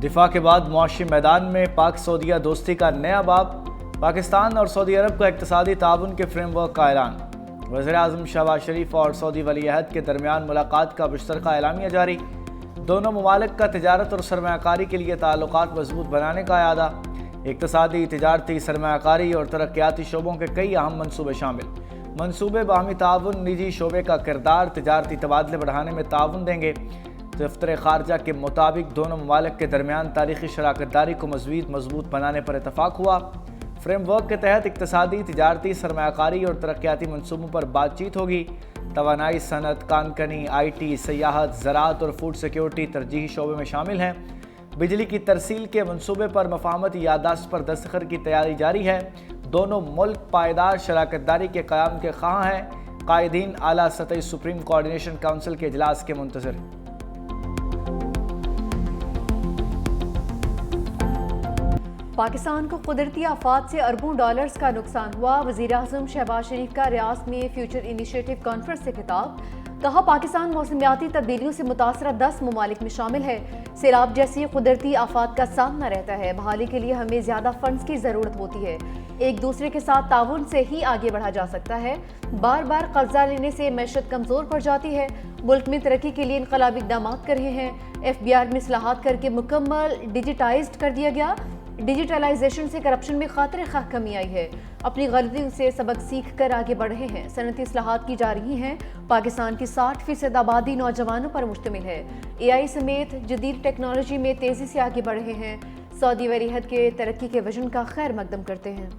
دفاع کے بعد معاشی میدان میں پاک سعودیہ دوستی کا نیا باب، پاکستان اور سعودی عرب کا اقتصادی تعاون کے فریم ورک کا اعلان۔ وزیر اعظم شہباز شریف اور سعودی ولی عہد کے درمیان ملاقات کا مشترکہ اعلامیہ جاری۔ دونوں ممالک کا تجارت اور سرمایہ کاری کے لیے تعلقات مضبوط بنانے کا اعادہ۔ اقتصادی، تجارتی، سرمایہ کاری اور ترقیاتی شعبوں کے کئی اہم منصوبے شامل۔ منصوبے باہمی تعاون، نجی شعبے کا کردار، تجارتی تبادلے بڑھانے میں تعاون دیں گے۔ دفتر خارجہ کے مطابق دونوں ممالک کے درمیان تاریخی شراکت داری کو مزید مضبوط بنانے پر اتفاق ہوا۔ فریم ورک کے تحت اقتصادی، تجارتی، سرمایہ کاری اور ترقیاتی منصوبوں پر بات چیت ہوگی۔ توانائی، صنعت، کان کنی، آئی ٹی، سیاحت، زراعت اور فوڈ سیکیورٹی ترجیحی شعبے میں شامل ہیں۔ بجلی کی ترسیل کے منصوبے پر مفاہمتی یادداشت پر دستخط کی تیاری جاری ہے۔ دونوں ملک پائیدار شراکت داری کے قیام کے خواہاں ہیں۔ قائدین اعلیٰ سطحی سپریم کوآرڈینیشن کونسل کے اجلاس کے منتظر۔ پاکستان کو قدرتی آفات سے اربوں ڈالرز کا نقصان ہوا۔ وزیر اعظم شہباز شریف کا ریاض میں فیوچر انیشیٹو کانفرنس سے خطاب۔ کہا پاکستان موسمیاتی تبدیلیوں سے متاثرہ 10 ممالک میں شامل ہے۔ سیلاب جیسی قدرتی آفات کا سامنا رہتا ہے۔ بحالی کے لیے ہمیں زیادہ فنڈز کی ضرورت ہوتی ہے۔ ایک دوسرے کے ساتھ تعاون سے ہی آگے بڑھا جا سکتا ہے۔ بار بار قرضہ لینے سے معیشت کمزور پڑ جاتی ہے۔ ملک میں ترقی کے لیے انقلابی اقدامات کر رہے ہیں۔ FBI میں اصلاحات کر کے مکمل ڈیجیٹائزڈ کر دیا گیا۔ ڈیجیٹلائزیشن سے کرپشن میں خاطر خواہ کمی آئی ہے۔ اپنی غلطیوں سے سبق سیکھ کر آگے بڑھ رہے ہیں۔ صنعتی اصلاحات کی جا رہی ہیں۔ پاکستان کی 60% آبادی نوجوانوں پر مشتمل ہے۔ AI سمیت جدید ٹیکنالوجی میں تیزی سے آگے بڑھ رہے ہیں۔ سعودی ولی عہد کے ترقی کے وژن کا خیر مقدم کرتے ہیں۔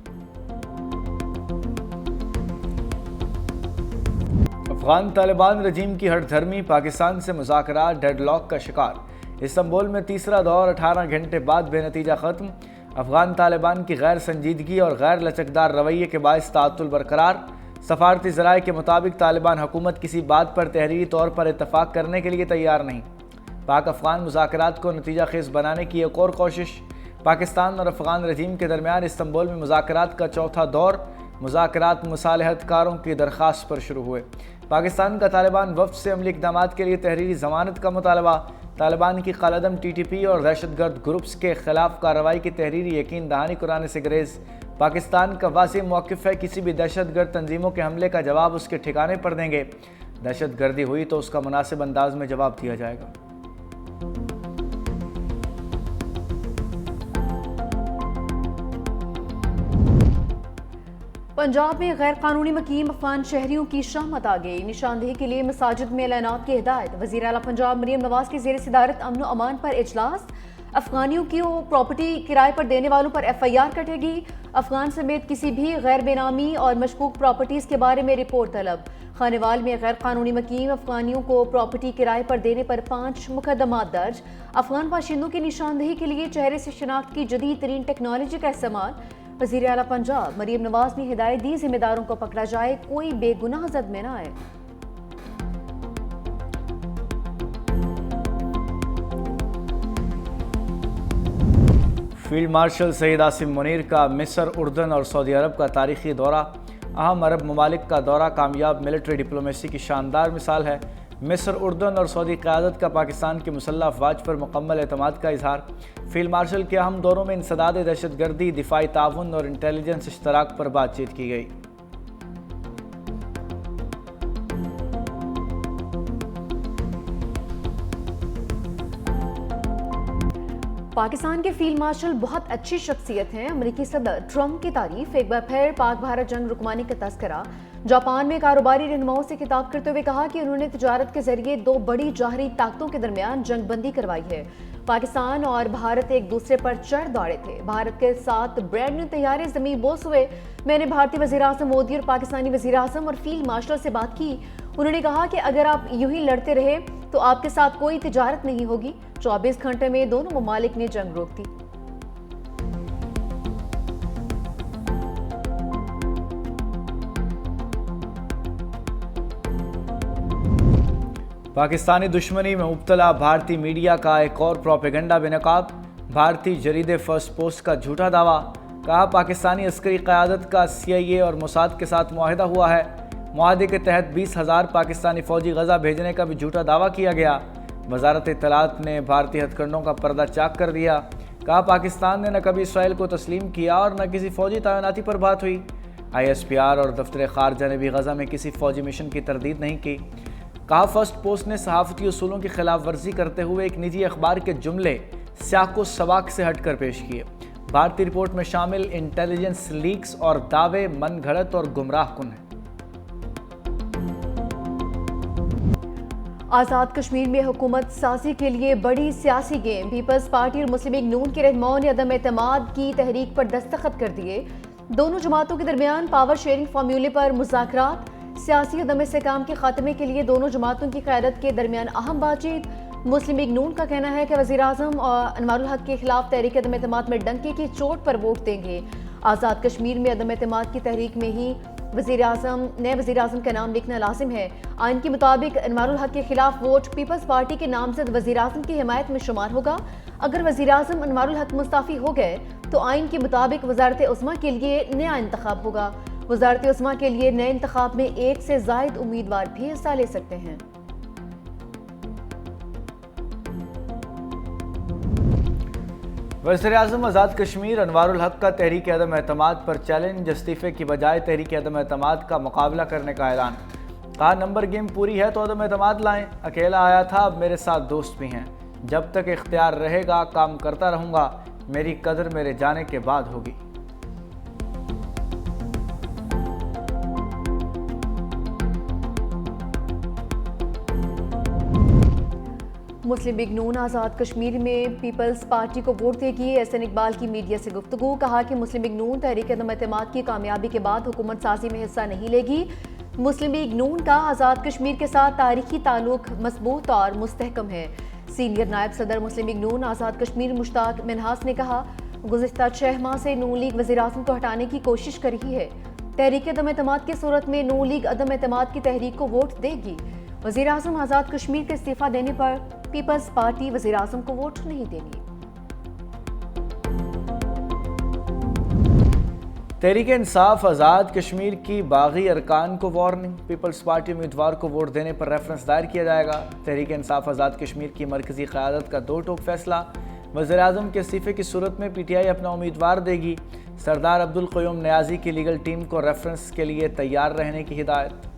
افغان طالبان رجیم کی ہٹ دھرمی، پاکستان سے مذاکرات ڈیڈ لاک کا شکار۔ استنبول میں تیسرا دور 18 گھنٹے بعد بے نتیجہ ختم۔ افغان طالبان کی غیر سنجیدگی اور غیر لچکدار رویے کے باعث تعطل برقرار۔ سفارتی ذرائع کے مطابق طالبان حکومت کسی بات پر تحریری طور پر اتفاق کرنے کے لیے تیار نہیں۔ پاک افغان مذاکرات کو نتیجہ خیز بنانے کی ایک اور کوشش۔ پاکستان اور افغان رجیم کے درمیان استنبول میں مذاکرات کا چوتھا دور۔ مذاکرات مصالحت کاروں کی درخواست پر شروع ہوئے۔ پاکستان کا طالبان وفد سے عملی اقدامات کے لیے تحریری ضمانت کا مطالبہ۔ طالبان کی قلعدم TTP اور دہشت گرد گروپس کے خلاف کارروائی کی تحریری یقین دہانی کرانے سے گریز۔ پاکستان کا واضح موقف ہے، کسی بھی دہشت گرد تنظیموں کے حملے کا جواب اس کے ٹھکانے پر دیں گے۔ دہشت گردی ہوئی تو اس کا مناسب انداز میں جواب دیا جائے گا۔ پنجاب میں غیر قانونی مقیم افغان شہریوں کی شامت آ گئی۔ نشاندہی کے لیے مساجد میں اعلانات کی ہدایت۔ وزیر اعلیٰ پنجاب مریم نواز کی زیر صدارت امن و امان پر اجلاس۔ افغانیوں کی پراپرٹی کرائے پر دینے والوں پر FIR کٹے گی۔ افغان سمیت کسی بھی غیر بے نامی اور مشکوک پراپرٹیز کے بارے میں رپورٹ طلب۔ خانیوال میں غیر قانونی مقیم افغانیوں کو پراپرٹی کرائے پر دینے پر 5 مقدمات درج۔ افغان باشندوں کی نشاندہی کے لیے چہرے سے شناخت کی جدید ترین ٹیکنالوجی کا استعمال۔ وزیر اعلیٰ پنجاب مریم نواز نے ہدایت دی، ذمہ داروں کو پکڑا جائے، کوئی بے گناہ زد میں نہ آئے۔ فیلڈ مارشل سید عاصم منیر کا مصر، اردن اور سعودی عرب کا تاریخی دورہ۔ اہم عرب ممالک کا دورہ کامیاب ملٹری ڈپلومیسی کی شاندار مثال ہے۔ مصر، اردن اور سعودی قیادت کا پاکستان کی مسلح افواج پر مکمل اعتماد کا اظہار۔ فیلڈ مارشل کے اہم دوروں میں انسداد دہشت گردی، دفاعی تعاون اور انٹیلیجنس اشتراک پر بات چیت کی گئی۔ پاکستان کے فیلڈ مارشل بہت اچھی شخصیت ہیں۔ امریکی صدر ٹرمپ کی تعریف۔ ایک بار پھر پاک بھارت جنگ رکمانی کا تذکرہ۔ جاپان میں کاروباری رہنماؤں سے خطاب کرتے ہوئے کہا کہ انہوں نے تجارت کے ذریعے 2 بڑی جوہری طاقتوں کے درمیان جنگ بندی کروائی ہے۔ پاکستان اور بھارت ایک دوسرے پر چڑھ دوڑے تھے۔ بھارت کے ساتھ برانڈ نیو طیارے زمین بوس ہوئے۔ میں نے بھارتی وزیر اعظم مودی اور پاکستانی وزیر اعظم اور فیلڈ مارشل سے بات کی۔ انہوں نے کہا کہ اگر آپ یوں ہی لڑتے رہے تو آپ کے ساتھ کوئی تجارت نہیں ہوگی۔ 24 گھنٹے میں دونوں ممالک نے جنگ روک دی۔ پاکستانی دشمنی میں مبتلا بھارتی میڈیا کا ایک اور پروپیگنڈا بے نقاب۔ بھارتی جریدے فرسٹ پوسٹ کا جھوٹا دعویٰ۔ کہا پاکستانی عسکری قیادت کا CIA اور موساد کے ساتھ معاہدہ ہوا ہے۔ معاہدے کے تحت 20,000 پاکستانی فوجی غزہ بھیجنے کا بھی جھوٹا دعویٰ کیا گیا۔ وزارت اطلاعات نے بھارتی ہتھ کنڈوں کا پردہ چاک کر دیا. کہا پاکستان نے نہ کبھی اسرائیل کو تسلیم کیا اور نہ کسی فوجی تعیناتی پر بات ہوئی. ISPR اور دفتر خارجہ نے بھی غزہ میں کسی فوجی مشن کی تردید نہیں کی. کہا فرسٹ پوسٹ نے صحافتی اصولوں کی خلاف ورزی کرتے ہوئے ایک نجی اخبار کے جملے سیاق و سباق سے ہٹ کر پیش کیے. بھارتی رپورٹ میں شامل انٹیلیجنس لیکس اور دعوے من گھڑت اور گمراہ کن ہیں. آزاد کشمیر میں حکومت سازی کے لیے بڑی سیاسی گیم. پیپلز پارٹی اور مسلم لیگ نون کے رہنماؤں نے عدم اعتماد کی تحریک پر دستخط کر دیے. دونوں جماعتوں کے درمیان پاور شیئرنگ فارمولے پر مذاکرات. سیاسی عدم استحکام کے خاتمے کے لیے دونوں جماعتوں کی قیادت کے درمیان اہم بات چیت. مسلم لیگ نون کا کہنا ہے کہ وزیراعظم انوار الحق کے خلاف تحریک عدم اعتماد میں ڈنکے کی چوٹ پر ووٹ دیں گے. آزاد کشمیر میں عدم اعتماد کی تحریک میں ہی نئے وزیراعظم کا نام لکھنا لازم ہے. آئین کے مطابق انوار الحق کے خلاف ووٹ پیپلز پارٹی کے نامزد وزیراعظم کی حمایت میں شمار ہوگا. اگر وزیراعظم انوار الحق مستعفی ہو گئے تو آئین کے مطابق وزارت عظمیٰ کے لیے نیا انتخاب ہوگا. وزارت عظمیٰ کے لیے نئے انتخاب میں ایک سے زائد امیدوار بھی حصہ لے سکتے ہیں. وزیراعظم آزاد کشمیر انوار الحق کا تحریک عدم اعتماد پر چیلنج. استعفے کی بجائے تحریک عدم اعتماد کا مقابلہ کرنے کا اعلان. کہا نمبر گیم پوری ہے تو عدم اعتماد لائیں. اکیلا آیا تھا اب میرے ساتھ دوست بھی ہیں. جب تک اختیار رہے گا کام کرتا رہوں گا. میری قدر میرے جانے کے بعد ہوگی. مسلم لیگ نون آزاد کشمیر میں پیپلز پارٹی کو ووٹ دے گی. احسن اقبال کی میڈیا سے گفتگو. کہا کہ مسلم لیگ نون تحریک عدم اعتماد کی کامیابی کے بعد حکومت سازی میں حصہ نہیں لے گی. مسلم لیگ نون کا آزاد کشمیر کے ساتھ تاریخی تعلق مضبوط اور مستحکم ہے. سینئر نائب صدر مسلم لیگ نون آزاد کشمیر مشتاق منہاس نے کہا گزشتہ 6 ماہ سے نون لیگ وزیراعظم کو ہٹانے کی کوشش کر رہی ہے. تحریک عدم اعتماد کی صورت میں نون لیگ عدم اعتماد کی تحریک کو ووٹ دے گی. وزیراعظم آزاد کشمیر کے استعفیٰ دینے پر پیپلز پارٹی وزیراعظم کو ووٹ نہیں دے گی. تحریک انصاف آزاد کشمیر کی باغی ارکان کو وارننگ. پیپلز پارٹی امیدوار کو ووٹ دینے پر ریفرنس دائر کیا جائے گا. تحریک انصاف آزاد کشمیر کی مرکزی قیادت کا 2 ٹوک فیصلہ. وزیراعظم کے استعفے کی صورت میں PTI اپنا امیدوار دے گی. سردار عبدالقیوم نیازی کی لیگل ٹیم کو ریفرنس کے لیے تیار رہنے کی ہدایت.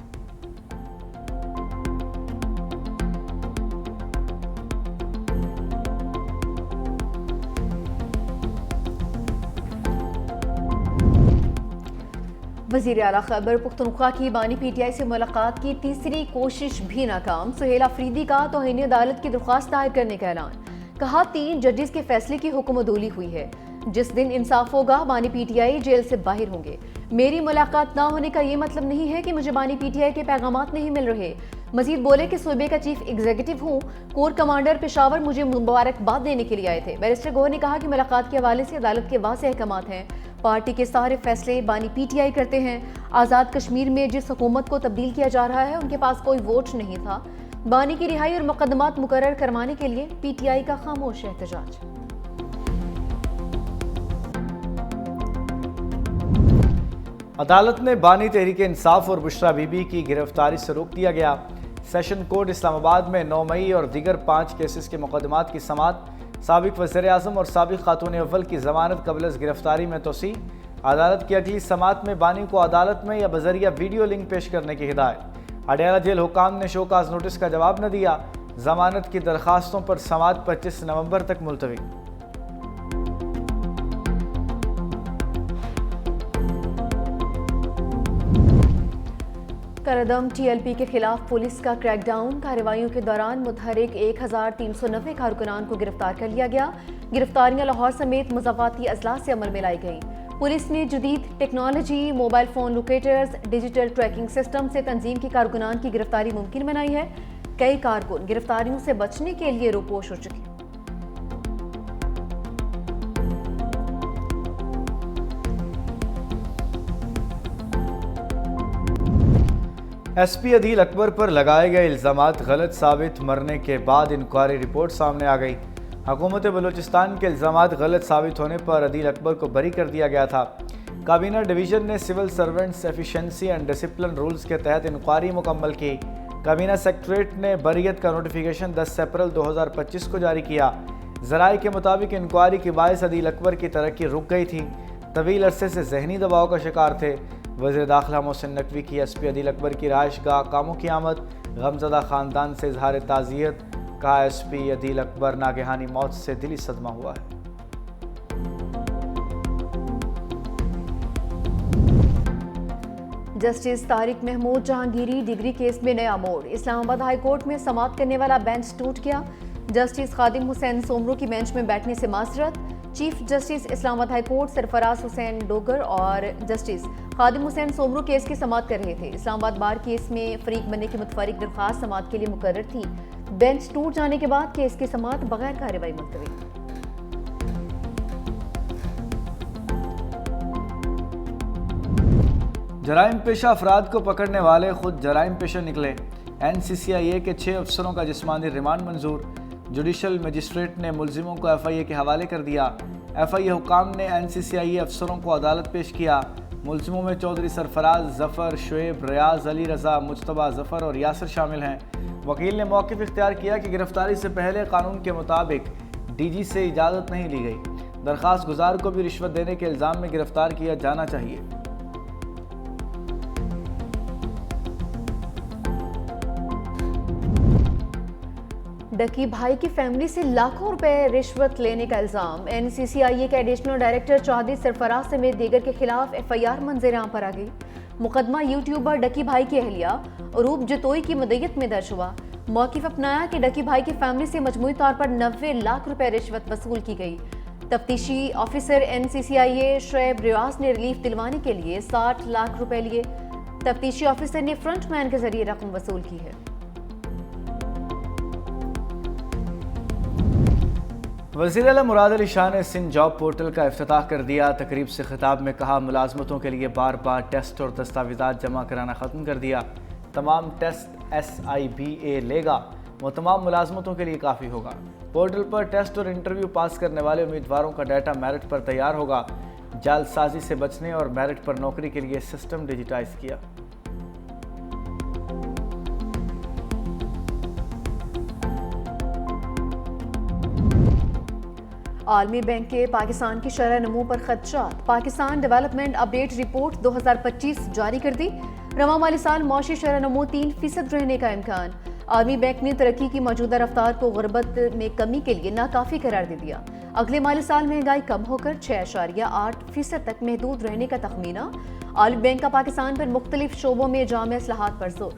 وزیر اعلیٰ خیبر پختونخوا کی بانی PTI سے ملاقات کی تیسری کوشش بھی ناکام. سہیل آفریدی کا توہین عدالت کی درخواست دائر کرنے کا اعلان. کہا 3 ججز کے فیصلے کی حکم عدولی ہوئی ہے. جس دن انصاف ہوگا بانی PTI جیل سے باہر ہوں گے. میری ملاقات نہ ہونے کا یہ مطلب نہیں ہے کہ مجھے بانی PTI کے پیغامات نہیں مل رہے. مزید بولے کہ صوبے کا چیف ایگزیکٹو ہوں. کور کمانڈر پشاور مجھے مبارکباد دینے کے لیے آئے تھے. بیرسٹر گوہر نے کہا کہ ملاقات کے حوالے سے عدالت کے واضح احکامات ہیں. پارٹی کے سارے فیصلے بانی PTI کرتے ہیں. آزاد کشمیر میں جس حکومت کو تبدیل کیا جا رہا ہے ان کے پاس کوئی ووٹ نہیں تھا. بانی کی رہائی اور مقدمات مقرر کروانے کے لیے PTI کا خاموش احتجاج. عدالت نے بانی تحریک انصاف اور بشرا بی بی کی گرفتاری سے روک دیا گیا. سیشن کورٹ اسلام آباد میں 9 مئی اور دیگر 5 کیسز کے مقدمات کی سماعت. سابق وزیر اعظم اور سابق خاتون اول کی ضمانت قبل از گرفتاری میں توسیع. عدالت کی اگلی سماعت میں بانی کو عدالت میں یا بذریعہ ویڈیو لنک پیش کرنے کی ہدایت. اڈیالہ جیل حکام نے شوکاز نوٹس کا جواب نہ دیا. ضمانت کی درخواستوں پر سماعت 25 نومبر تک ملتوی. کردم TLP کے خلاف پولیس کا کریک ڈاؤن. کارروائیوں کے دوران متحرک 1390 کارکنان کو گرفتار کر لیا گیا. گرفتاریاں لاہور سمیت مضافاتی اضلاع سے عمل میں لائی گئیں. پولیس نے جدید technology, mobile phone locators, digital tracking system سے تنظیم کے کارکنان کی گرفتاری ممکن بنائی ہے. کئی کارکن گرفتاریوں سے بچنے کے لیے روپوش ہو چکے. SP عدیل اکبر پر لگائے گئے الزامات غلط ثابت. مرنے کے بعد انکوائری رپورٹ سامنے آ گئی. حکومت بلوچستان کے الزامات غلط ثابت ہونے پر عدیل اکبر کو بری کر دیا گیا تھا. کابینہ ڈویژن نے civil servants efficiency and discipline rules کے تحت انکوائری مکمل کی. کابینہ سیکریٹریٹ نے بریت کا نوٹیفیکیشن 10 اپریل 2025 کو جاری کیا۔ ذرائع کے مطابق انکوائری کے باعث عدیل اکبر کی ترقی رک گئی تھی، طویل عرصے سے ذہنی دباؤ کا شکار تھے۔ وزیر داخلہ محسن نقوی کی ایس پی عدیل اکبر کی رہائش گاہ کاموں کی آمد، غمزدہ خاندان سے اظہار تعزیت، کہا ایس پی عدیل اکبر ناگہانی موت سے دلی صدمہ ہوا ہے۔ Justice Tariq Mahmood Jahangiri degree case میں نیا موڑ، اسلام آباد ہائی کورٹ میں سماعت کرنے والا بینچ ٹوٹ گیا۔ جسٹس خادم حسین سومرو کی بینچ میں بیٹھنے سے معذرت۔ چیف جسٹس اسلام آباد ہائی کورٹ سرفراز حسین ڈوگر اور جسٹس خادم حسین سومرو کیس کی سماعت کر رہے تھے۔ اسلام آباد بار کیس میں فریق بننے کی متفرق درخواست سماعت کے لیے مقرر تھی۔ بینچ ٹوٹ جانے کے بعد کیس کی سماعت بغیر کارروائی ملتوی۔ جرائم پیشہ افراد کو پکڑنے والے خود جرائم پیشہ نکلے، این سی سی آئی اے کے 6 افسروں کا جسمانی ریمانڈ منظور۔ جوڈیشل مجسٹریٹ نے ملزموں کو ایف آئی اے کے حوالے کر دیا۔ ایف آئی اے حکام نے این سی سی آئی اے افسروں کو عدالت پیش کیا۔ ملزموں میں چودھری سرفراز، ظفر، شعیب، ریاض، علی رضا، مجتبیٰ ظفر اور یاسر شامل ہیں۔ وکیل نے موقف اختیار کیا کہ گرفتاری سے پہلے قانون کے مطابق ڈی جی سے اجازت نہیں لی گئی۔ درخواست گزار کو بھی رشوت دینے کے الزام میں گرفتار کیا جانا چاہیے۔ ڈکی بھائی کی فیملی سے لاکھوں روپے رشوت لینے کا الزام، این سی سی آئی اے کے ایڈیشنل ڈائریکٹر چودھری سرفراز سمیت دیگر کے خلاف ایف آئی آر منظر عام پر آ گئی۔ مقدمہ یوٹیوبر ڈکی بھائی کی اہلیہ عروب جتوئی کی مدعیت میں درج ہوا۔ موقف اپنایا کہ ڈکی بھائی کی فیملی سے مجموعی طور پر 90 لاکھ روپے رشوت وصول کی گئی۔ تفتیشی آفیسر این سی سی آئی اے شعیب ریاض نے ریلیف دلوانے کے لیے 60 لاکھ روپے لیے۔ تفتیشی آفیسر نے فرنٹ مین کے ذریعے رقم وصول کی ہے۔ وزیر اعلیٰ مراد علی شاہ نے سندھ جاب پورٹل کا افتتاح کر دیا۔ تقریب سے خطاب میں کہا، ملازمتوں کے لیے بار بار ٹیسٹ اور دستاویزات جمع کرانا ختم کر دیا۔ تمام ٹیسٹ ایس آئی بی اے لے گا، وہ تمام ملازمتوں کے لیے کافی ہوگا۔ پورٹل پر ٹیسٹ اور انٹرویو پاس کرنے والے امیدواروں کا ڈیٹا میرٹ پر تیار ہوگا۔ جعل سازی سے بچنے اور میرٹ پر نوکری کے لیے سسٹم ڈیجیٹائز کیا۔ عالمی بینک کے پاکستان کی شرح نمو پر خدشات، پاکستان ڈیولپمنٹ اپڈیٹ رپورٹ 2025 جاری کر دی۔ رواں مالی سال معاشی شرح نمو 3% رہنے کا امکان۔ عالمی بینک نے ترقی کی موجودہ رفتار کو غربت میں کمی کے لیے ناکافی قرار دے دیا۔ اگلے مالی سال مہنگائی کم ہو کر 6.8% تک محدود رہنے کا تخمینہ۔ عالمی بینک کا پاکستان پر مختلف شعبوں میں جامع اصلاحات پر زور۔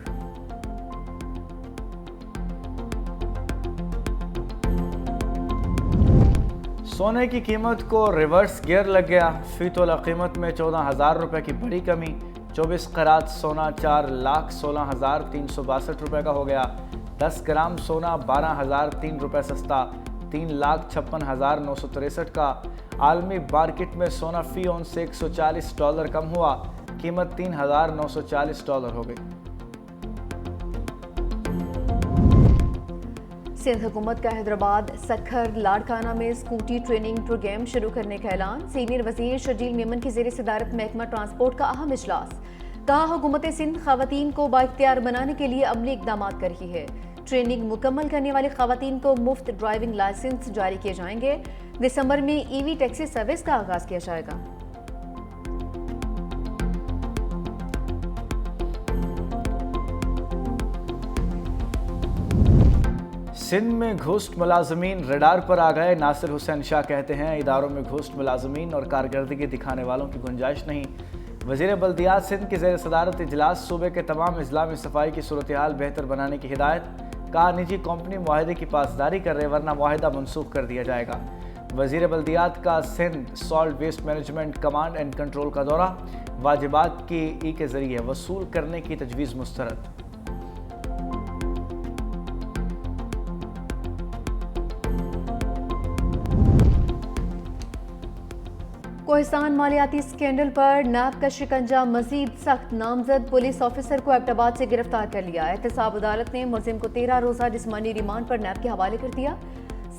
سونے کی قیمت کو ریورس گیئر لگ گیا، فی تولہ قیمت میں 14,000 روپے کی بڑی کمی۔ 24 قرات سونا 4,16,362 روپے کا ہو گیا۔ 10 گرام سونا 12,003 روپے سستا، 3,56,963 کا۔ عالمی مارکیٹ میں سونا فی اونس سے $140 کم ہوا، قیمت $3,940 ہو گئی۔ سندھ حکومت کا حیدرآباد سکھر لاڑکانہ میں اسکوٹی ٹریننگ پروگرام شروع کرنے کا اعلان۔ سینئر وزیر شرجیل میمن کی زیر صدارت محکمہ ٹرانسپورٹ کا اہم اجلاس۔ کہا، حکومت سندھ خواتین کو بااختیار بنانے کے لیے عملی اقدامات کر رہی ہے۔ ٹریننگ مکمل کرنے والی خواتین کو مفت ڈرائیونگ لائسنس جاری کیے جائیں گے۔ دسمبر میں ای وی ٹیکسی سروس کا آغاز کیا جائے گا۔ سندھ میں گھوسٹ ملازمین ریڈار پر آ گئے۔ ناصر حسین شاہ کہتے ہیں، اداروں میں گھوسٹ ملازمین اور کارکردگی دکھانے والوں کی گنجائش نہیں۔ وزیر بلدیات سندھ کی زیر صدارت اجلاس، صوبے کے تمام اضلاع میں صفائی کی صورتحال بہتر بنانے کی ہدایت۔ کہا، نجی کمپنی معاہدے کی پاسداری کر رہے ورنہ معاہدہ منسوخ کر دیا جائے گا۔ وزیر بلدیات کا Sindh solid waste management command and control کا دورہ، واجبات کی ای کے ذریعے وصول کرنے کی تجویز مسترد۔ کوہستان مالیاتی اسکینڈل پر نیب کا شکنجہ مزید سخت، نامزد پولیس آفیسر کو ایبٹ آباد سے گرفتار کر لیا۔ احتساب عدالت نے ملزم کو 13 روزہ جسمانی ریمانڈ پر نیب کے حوالے کر دیا۔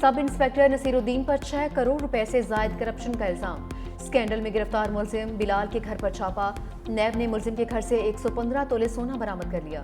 سب انسپیکٹر نصیر الدین پر 6 کروڑ روپے سے زائد کرپشن کا الزام۔ اسکینڈل میں گرفتار ملزم بلال کے گھر پر چھاپا، نیب نے ملزم کے گھر سے 115 تولے سونا برآمد کر لیا۔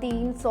300